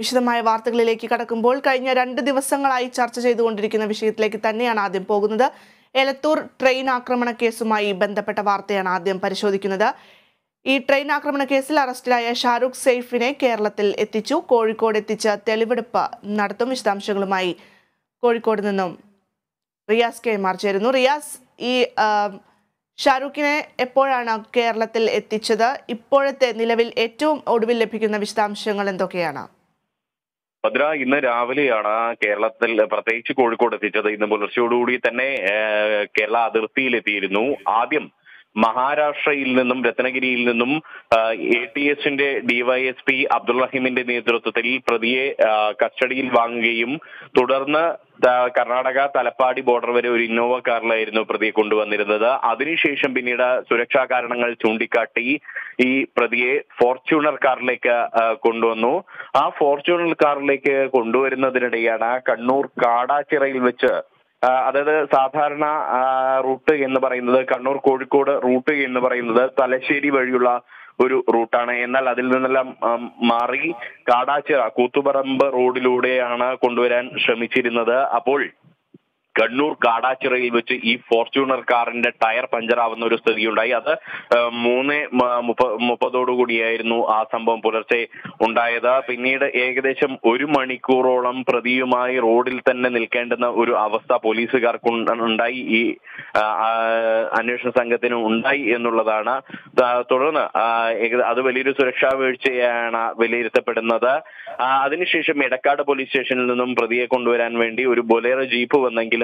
വിശദമായ വാർത്തകളിലേക്ക് കടക്കുമ്പോൾ കഴിഞ്ഞ 2 ദിവസങ്ങളായി ചർച്ച ചെയ്തുകൊണ്ടിരിക്കുന്ന വിഷയത്തിലേക്ക് തന്നെയാണ് ആദ്യം പോകുന്നത്. എലത്തൂർ ട്രെയിൻ ആക്രമണ കേസുമായി ബന്ധപ്പെട്ട വാർത്തയാണ് ആദ്യം പരിശോധിക്കുന്നത്. ഈ ട്രെയിൻ ആക്രമണ കേസിൽ അറസ്റ്റിലായ ഷാരൂഖ് സെയ്ഫിനെ കേരളത്തിൽ എത്തിച്ചു. കോഴിക്കോട് എത്തിച്ച് തെളിവെടുപ്പ് നടത്തും. വിശദാംശങ്ങളുമായി കോഴിക്കോട് നിന്നും റിയാസ് കെമാർ ചേരുന്നു. റിയാസ്, ഈ ഷാരൂഖിനെ എപ്പോഴാണ് കേരളത്തിൽ എത്തിച്ചത്? ഇപ്പോഴത്തെ നിലവിൽ ഏറ്റവും ഒടുവിൽ ലഭിക്കുന്ന വിശദാംശങ്ങൾ എന്തൊക്കെയാണ്? ഭദ്ര, ഇന്ന് രാവിലെയാണ് കേരളത്തിൽ പ്രത്യേകിച്ച് കോഴിക്കോട് എത്തിച്ചത്. ഇന്ന് പുലർച്ചയോടുകൂടി തന്നെ കേരള അതിർത്തിയിലെത്തിയിരുന്നു. ആദ്യം മഹാരാഷ്ട്രയിൽ നിന്നും രത്നഗിരിയിൽ നിന്നും ATSന്റെ ഡിവൈഎസ്പി അബ്ദുൾ റഹീമിന്റെ നേതൃത്വത്തിൽ പ്രതിയെ കസ്റ്റഡിയിൽ വാങ്ങുകയും തുടർന്ന് കർണാടക തലപ്പാടി ബോർഡർ വരെ ഒരു ഇന്നോവ കാറിലായിരുന്നു പ്രതിയെ കൊണ്ടുവന്നിരുന്നത്. അതിനുശേഷം പിന്നീട് സുരക്ഷാ കാരണങ്ങൾ ചൂണ്ടിക്കാട്ടി ഈ പ്രതിയെ ഫോർച്യൂണർ കാറിലേക്ക് കൊണ്ടുവന്നു. ആ ഫോർച്യൂണർ കാറിലേക്ക് കൊണ്ടുവരുന്നതിനിടെയാണ് കണ്ണൂർ കാടാച്ചിറയിൽ വെച്ച്, അതായത് സാധാരണ റൂട്ട് എന്ന് പറയുന്നത് കണ്ണൂർ കോഴിക്കോട് റൂട്ട് എന്ന് പറയുന്നത് തലശ്ശേരി വഴിയുള്ള ഒരു റൂട്ടാണ്. എന്നാൽ അതിൽ നിന്നെല്ലാം മാറി കാടാച്ചിറ കൂത്തുപറമ്പ് റോഡിലൂടെയാണ് കൊണ്ടുവരാൻ ശ്രമിച്ചിരുന്നത്. അപ്പോൾ കണ്ണൂർ കാടാച്ചിറയിൽ വെച്ച് ഈ ഫോർച്യൂണർ കാറിന്റെ ടയർ പഞ്ചറാവുന്ന ഒരു സ്ഥിതിയുണ്ടായി. അത് 3:30 ആ സംഭവം പുലർച്ചെ ഉണ്ടായത്. പിന്നീട് ഏകദേശം 1 മണിക്കൂറോളം പ്രതിയുമായി റോഡിൽ തന്നെ നിൽക്കേണ്ടുന്ന ഒരു അവസ്ഥ പോലീസുകാർക്ക് ഉണ്ടായി, ഈ അന്വേഷണ സംഘത്തിന് ഉണ്ടായി എന്നുള്ളതാണ്. തുടർന്ന് അത് വലിയൊരു സുരക്ഷാ വീഴ്ചയാണ് വിലയിരുത്തപ്പെടുന്നത്. അതിനുശേഷം എടക്കാട് പോലീസ് സ്റ്റേഷനിൽ നിന്നും പ്രതിയെ കൊണ്ടുവരാൻ വേണ്ടി ഒരു ബൊലേറോ ജീപ്പ് വന്നെങ്കിലും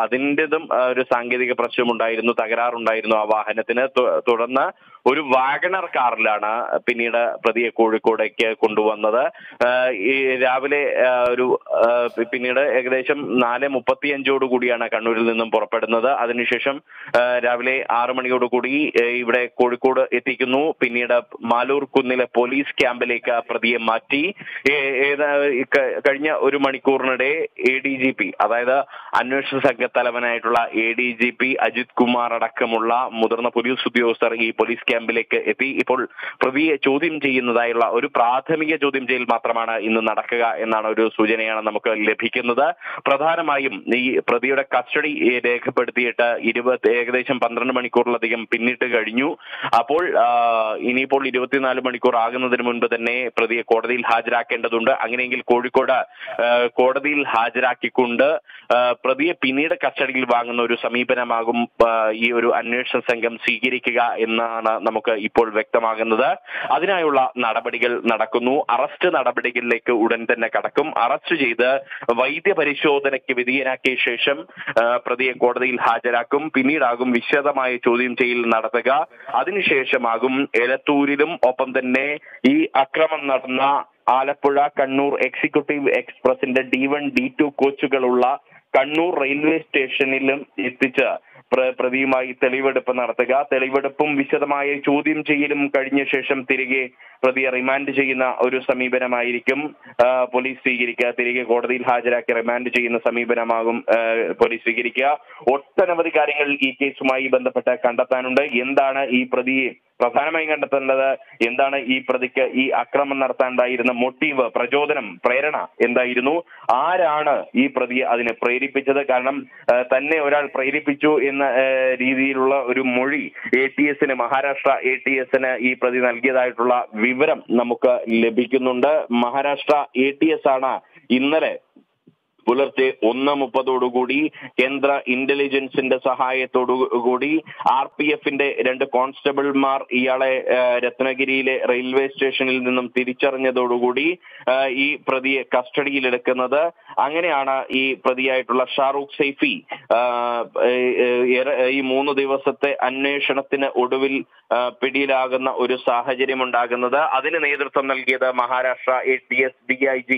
അതിൻ്റെതും ഒരു സാങ്കേതിക പ്രശ്നമുണ്ടായിരുന്നു, തകരാറുണ്ടായിരുന്നു ആ വാഹനത്തിന്. തുടർന്ന് ഒരു വാഗണർ കാറിലാണ് പിന്നീട് പ്രതിയെ കോഴിക്കോടേക്ക് കൊണ്ടുവന്നത്. ഈ രാവിലെ പിന്നീട് ഏകദേശം 4:35 കൂടിയാണ് കണ്ണൂരിൽ നിന്നും പുറപ്പെടുന്നത്. അതിനുശേഷം രാവിലെ 6 മണിയോടുകൂടി ഇവിടെ കോഴിക്കോട് എത്തിക്കുന്നു. പിന്നീട് മാലൂർ കുന്നിലെ പോലീസ് ക്യാമ്പിലേക്ക് പ്രതിയെ മാറ്റി. കഴിഞ്ഞ 1 മണിക്കൂറിനിടെ ADGP, അതായത് അന്വേഷണ സംഘ തലവനായിട്ടുള്ള ADGP അജിത് കുമാർ അടക്കമുള്ള മുതിർന്ന പോലീസ് ഉദ്യോഗസ്ഥർ ഈ പോലീസ് ക്യാമ്പിലേക്ക് എത്തി. ഇപ്പോൾ പ്രതിയെ ചോദ്യം ചെയ്യുന്നതായുള്ള ഒരു പ്രാഥമിക ചോദ്യം ചെയ്യൽ മാത്രമാണ് ഇന്ന് നടക്കുക എന്നാണ് ഒരു സൂചനയാണ് നമുക്ക് ലഭിക്കുന്നത്. പ്രധാനമായും ഈ പ്രതിയുടെ കസ്റ്റഡി രേഖപ്പെടുത്തിയിട്ട് ഏകദേശം 12 മണിക്കൂറിലധികം പിന്നിട്ട് കഴിഞ്ഞു. അപ്പോൾ ഇനിയിപ്പോൾ 24 മണിക്കൂർ ആകുന്നതിന് മുൻപ് തന്നെ പ്രതിയെ കോടതിയിൽ ഹാജരാക്കേണ്ടതുണ്ട്. അങ്ങനെയെങ്കിൽ കോഴിക്കോട് കോടതിയിൽ ഹാജരാക്കിക്കൊണ്ട് പ്രതിയെ പിന്നീട് കസ്റ്റഡിയിൽ വാങ്ങുന്ന ഒരു സമീപനമാകും ഈ ഒരു അന്വേഷണ സംഘം സ്വീകരിക്കുക എന്നാണ് നമുക്ക് ഇപ്പോൾ വ്യക്തമാകുന്നത്. അതിനായുള്ള നടപടികൾ നടക്കുന്നു. അറസ്റ്റ് നടപടികളിലേക്ക് ഉടൻ തന്നെ കടക്കും. അറസ്റ്റ് ചെയ്ത് വൈദ്യപരിശോധനയ്ക്ക് വിധേയനാക്കിയ ശേഷം പ്രതിയെ കോടതിയിൽ ഹാജരാക്കും. പിന്നീടാകും വിശദമായ ചോദ്യം ചെയ്യൽ നടത്തുക. അതിനുശേഷമാകും എലത്തൂരിലും ഒപ്പം തന്നെ ഈ അക്രമം നടന്ന ആലപ്പുഴ കണ്ണൂർ എക്സിക്യൂട്ടീവ് എക്സ്പ്രസിന്റെ D1 D2 കോച്ചുകളുള്ള കണ്ണൂർ റെയിൽവേ സ്റ്റേഷനിലും എത്തിച്ച് പ്രതിയുമായി തെളിവെടുപ്പ് നടത്തുക. തെളിവെടുപ്പും വിശദമായ ചോദ്യം ചെയ്യലും കഴിഞ്ഞ ശേഷം തിരികെ പ്രതിയെ റിമാൻഡ് ചെയ്യുന്ന ഒരു സമീപനമായിരിക്കും പോലീസ് സ്വീകരിക്കുക. തിരികെ കോടതിയിൽ ഹാജരാക്കി റിമാൻഡ് ചെയ്യുന്ന സമീപനമാകും പോലീസ് സ്വീകരിക്കുക. ഒട്ടനവധി കാര്യങ്ങൾ ഈ കേസുമായി ബന്ധപ്പെട്ട് കണ്ടെത്താനുണ്ട്. എന്താണ് ഈ പ്രതിയെ പ്രധാനമായും കണ്ടെത്തേണ്ടത്? എന്താണ് ഈ പ്രതിക്ക് ഈ അക്രമം നടത്താനുണ്ടായിരുന്ന മോട്ടീവ്, പ്രചോദനം, പ്രേരണ എന്തായിരുന്നു? ആരാണ് ഈ പ്രതിയെ അതിനെ പ്രേരിപ്പിച്ചത്? കാരണം തന്നെ ഒരാൾ പ്രേരിപ്പിച്ചു എന്ന രീതിയിലുള്ള ഒരു മൊഴി മഹാരാഷ്ട്ര ATSന് ഈ പ്രതി നൽകിയതായിട്ടുള്ള വിവരം നമുക്ക് ലഭിക്കുന്നുണ്ട്. മഹാരാഷ്ട്ര ATS ആണ് ഇന്നലെ പുലർച്ചെ 1:30 കേന്ദ്ര ഇന്റലിജൻസിന്റെ സഹായത്തോടുകൂടി RPFന്റെ 2 കോൺസ്റ്റബിൾമാർ ഇയാളെ രത്നഗിരിയിലെ റെയിൽവേ സ്റ്റേഷനിൽ നിന്നും തിരിച്ചറിഞ്ഞതോടുകൂടി ഈ പ്രതിയെ കസ്റ്റഡിയിലെടുക്കുന്നത്. അങ്ങനെയാണ് ഈ പ്രതിയായിട്ടുള്ള ഷാരൂഖ് സെയ്ഫി ഈ 3 ദിവസത്തെ അന്വേഷണത്തിന് ഒടുവിൽ പിടിയിലാകുന്ന ഒരു സാഹചര്യം ഉണ്ടാകുന്നത്. അതിന് നേതൃത്വം നൽകിയത് മഹാരാഷ്ട്ര ATS DIG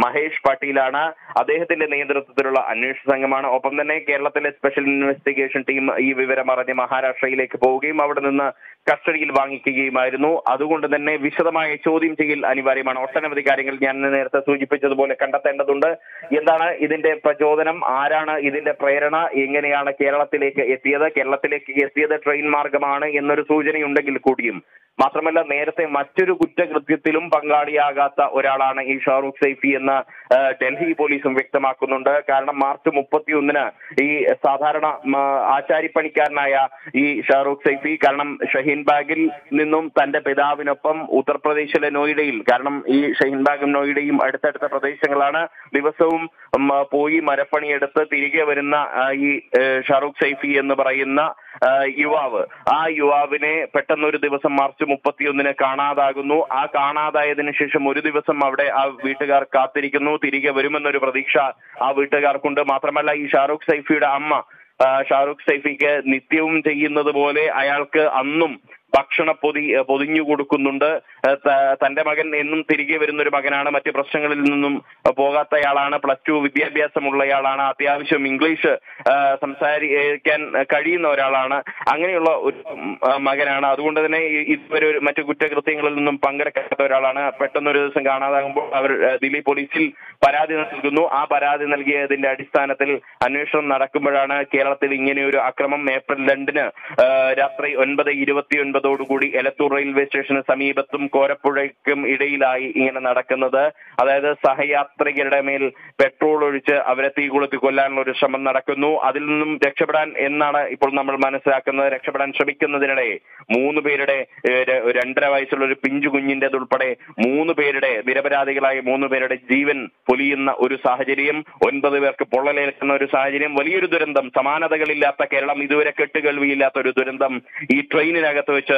മഹേഷ് പാട്ടീലാണ്. അദ്ദേഹത്തിന്റെ നേതൃത്വത്തിലുള്ള അന്വേഷണ സംഘമാണ്. ഒപ്പം തന്നെ കേരളത്തിലെ സ്പെഷ്യൽ ഇൻവെസ്റ്റിഗേഷൻ ടീം ഈ വിവരം അറിഞ്ഞ് മഹാരാഷ്ട്രയിലേക്ക് പോവുകയും അവിടെ നിന്ന് കസ്റ്റഡിയിൽ വാങ്ങിക്കുകയുമായിരുന്നു. അതുകൊണ്ട് തന്നെ വിശദമായ ചോദ്യം ചെയ്യൽ അനിവാര്യമാണ്. ഒട്ടനവധി കാര്യങ്ങൾ ഞാൻ നേരത്തെ സൂചിപ്പിച്ചതുപോലെ കണ്ടെത്തേണ്ടതുണ്ട്. എന്താണ് ഇതിന്റെ പ്രചോദനം, ആരാണ് ഇതിന്റെ പ്രേരണ, എങ്ങനെയാണ് കേരളത്തിലേക്ക് എത്തിയത് ട്രെയിൻ മാർഗമാണ് എന്നൊരു സൂചനയുണ്ടെങ്കിൽ കൂടിയും, മാത്രമല്ല നേരത്തെ മറ്റൊരു കുറ്റകൃത്യത്തിലും പങ്കാളിയാകാത്ത ഒരാളാണ് ഈ ഷാറൂഖ് സൈഫി എന്ന് ഡൽഹി പോലീസും വ്യക്തമാക്കുന്നുണ്ട്. കാരണം മാർച്ച് 31 ഈ സാധാരണ ആശാരിപ്പണിക്കാരനായ ഈ ഷാറൂഖ് സൈഫി, കാരണം ഷഹീൻ ബാഗിൽ നിന്നും തന്റെ പിതാവിനൊപ്പം ഉത്തർപ്രദേശിലെ നോയിഡയിൽ, കാരണം ഈ ഷഹീൻ ബാഗും നോയിഡയും അടുത്തടുത്ത പ്രദേശങ്ങളാണ്, ദിവസവും പോയി മരപ്പണിയെടുത്ത് തിരികെ വരുന്ന ഈ ഷാറൂഖ് സൈഫി എന്ന് പറയുന്ന യുവാവ്, ആ യുവാവിനെ പെട്ടെന്നൊരു ദിവസം മാർച്ച് 31 കാണാതാകുന്നു. ആ കാണാതായതിനു ശേഷം ഒരു ദിവസം അവിടെ ആ വീട്ടുകാർ കാത്തിരിക്കുന്നു. തിരികെ വരുമെന്നൊരു പ്രതീക്ഷ ആ വീട്ടുകാർക്കുണ്ട്. മാത്രമല്ല ഈ ഷാറൂഖ് സൈഫിയുടെ അമ്മ ഷാറൂഖ് സൈഫിക്ക് നിത്യവും ചെയ്യുന്നത് പോലെ അയാൾക്ക് അന്നും ഭക്ഷണ പൊതിഞ്ഞു കൊടുക്കുന്നുണ്ട്. തന്റെ മകൻ എന്നും തിരികെ വരുന്ന ഒരു മകനാണ്, മറ്റ് പ്രശ്നങ്ങളിൽ നിന്നും പോകാത്തയാളാണ്, +2 വിദ്യാഭ്യാസമുള്ളയാളാണ്, അത്യാവശ്യം ഇംഗ്ലീഷ് സംസാരിക്കാൻ കഴിയുന്ന ഒരാളാണ്, അങ്ങനെയുള്ള ഒരു മകനാണ്. അതുകൊണ്ട് തന്നെ ഇതുവരെ മറ്റു കുറ്റകൃത്യങ്ങളിൽ നിന്നും പങ്കെടുക്കാത്ത ഒരാളാണ്. പെട്ടെന്നൊരു ദിവസം കാണാതാകുമ്പോൾ അവർ ദില്ലി പോലീസിൽ പരാതി നൽകുന്നു. ആ പരാതി നൽകിയതിന്റെ അടിസ്ഥാനത്തിൽ അന്വേഷണം നടക്കുമ്പോഴാണ് കേരളത്തിൽ ഇങ്ങനെയൊരു അക്രമം ഏപ്രിൽ 2 രാത്രി 9:29 കൂടി എലത്തൂർ റെയിൽവേ സ്റ്റേഷന് സമീപത്തും കോരപ്പുഴയ്ക്കും ഇടയിലായി ഇങ്ങനെ നടക്കുന്നത്. അതായത് സഹയാത്രികരുടെ മേൽ പെട്രോൾ ഒഴിച്ച് അവരെ തീ കൊളുത്തി കൊല്ലാനുള്ള ഒരു ശ്രമം നടക്കുന്നു. അതിൽ നിന്നും രക്ഷപ്പെടാൻ എന്നാണ് ഇപ്പോൾ നമ്മൾ മനസ്സിലാക്കുന്നത്. രക്ഷപ്പെടാൻ ശ്രമിക്കുന്നതിനിടെ 3 പേരുടെ 2.5 വയസ്സുള്ള ഒരു പിഞ്ചു കുഞ്ഞിൻ്റെതുൾപ്പെടെ 3 പേരുടെ നിരപരാധികളായ 3 പേരുടെ ജീവൻ പൊലിയുന്ന ഒരു സാഹചര്യം, 9 പേർക്ക് പൊള്ളലേൽക്കുന്ന ഒരു സാഹചര്യം, വലിയൊരു ദുരന്തം. സമാനതകളില്ലാത്ത, കേരളം ഇതുവരെ കേട്ടുകേൾവിയില്ലാത്ത ഒരു ദുരന്തം ഈ ട്രെയിനിനകത്ത് വെച്ച്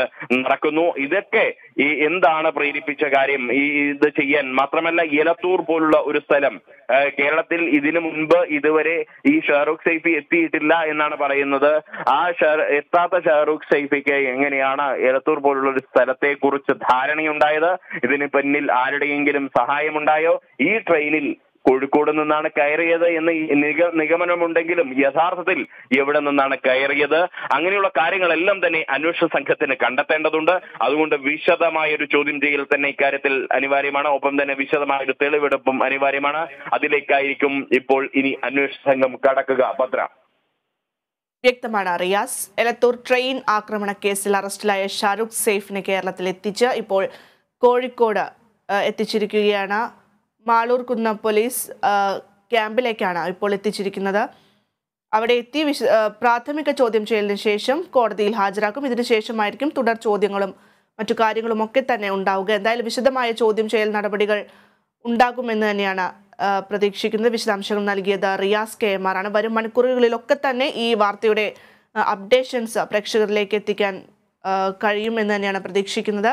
നടക്കുന്നു. ഇതൊക്കെ ഈ എന്താണ് പ്രേരിപ്പിച്ച കാര്യം ഇത് ചെയ്യാൻ? മാത്രമല്ല എലത്തൂർ പോലുള്ള ഒരു സ്ഥലം കേരളത്തിൽ ഇതിനു മുൻപ് ഇതുവരെ ഈ ഷാറൂഖ് സൈഫി എത്തിയിട്ടില്ല എന്നാണ് പറയുന്നത്. ആ എത്താത്ത ഷാറൂഖ് സൈഫിക്ക് എങ്ങനെയാണ് എലത്തൂർ പോലുള്ള ഒരു സ്ഥലത്തെ കുറിച്ച് ധാരണയുണ്ടായത്? ഇതിന് പിന്നിൽ ആരുടെയെങ്കിലും സഹായമുണ്ടായോ? ഈ ട്രെയിനിൽ കോഴിക്കോട് നിന്നാണ് കയറിയത് എന്ന് നിഗമനമുണ്ടെങ്കിലും യഥാർത്ഥത്തിൽ എവിടെ നിന്നാണ് കയറിയത്? അങ്ങനെയുള്ള കാര്യങ്ങളെല്ലാം തന്നെ അന്വേഷണ സംഘത്തിന് കണ്ടെത്തേണ്ടതുണ്ട്. അതുകൊണ്ട് വിശദമായ ഒരു ചോദ്യം ചെയ്യൽ തന്നെ ഇക്കാര്യത്തിൽ അനിവാര്യമാണ്. ഒപ്പം തന്നെ വിശദമായ ഒരു തെളിവെടുപ്പും അനിവാര്യമാണ്. അതിലേക്കായിരിക്കും ഇപ്പോൾ ഇനി അന്വേഷണ സംഘം കടക്കുക. ഭദ്ര. വ്യക്തമാണ് റിയാസ്. എലത്തൂർ ട്രെയിൻ ആക്രമണ കേസിൽ അറസ്റ്റിലായ ഷാറൂഖ് സൈഫിനെ കേരളത്തിൽ എത്തിച്ച് ഇപ്പോൾ കോഴിക്കോട് എത്തിച്ചിരിക്കുകയാണ്. മാളൂർ കുന്ന പോലീസ് ക്യാമ്പിലേക്കാണ് ഇപ്പോൾ എത്തിച്ചിരിക്കുന്നത്. അവിടെ എത്തി പ്രാഥമിക ചോദ്യം ചെയ്യലിന് ശേഷം കോടതിയിൽ ഹാജരാക്കും. ഇതിനുശേഷമായിരിക്കും തുടർ ചോദ്യങ്ങളും മറ്റു കാര്യങ്ങളും ഒക്കെ തന്നെ ഉണ്ടാവുക. എന്തായാലും വിശദമായ ചോദ്യം ചെയ്യൽ നടപടികൾ ഉണ്ടാകുമെന്ന് തന്നെയാണ് പ്രതീക്ഷിക്കുന്നത്. വിശദാംശങ്ങൾ നൽകിയത് റിയാസ് KM ആണ്. വരും മണിക്കൂറുകളിലൊക്കെ തന്നെ ഈ വാർത്തയുടെ അപ്ഡേഷൻസ് പ്രേക്ഷകരിലേക്ക് എത്തിക്കാൻ കഴിയുമെന്ന് തന്നെയാണ് പ്രതീക്ഷിക്കുന്നത്.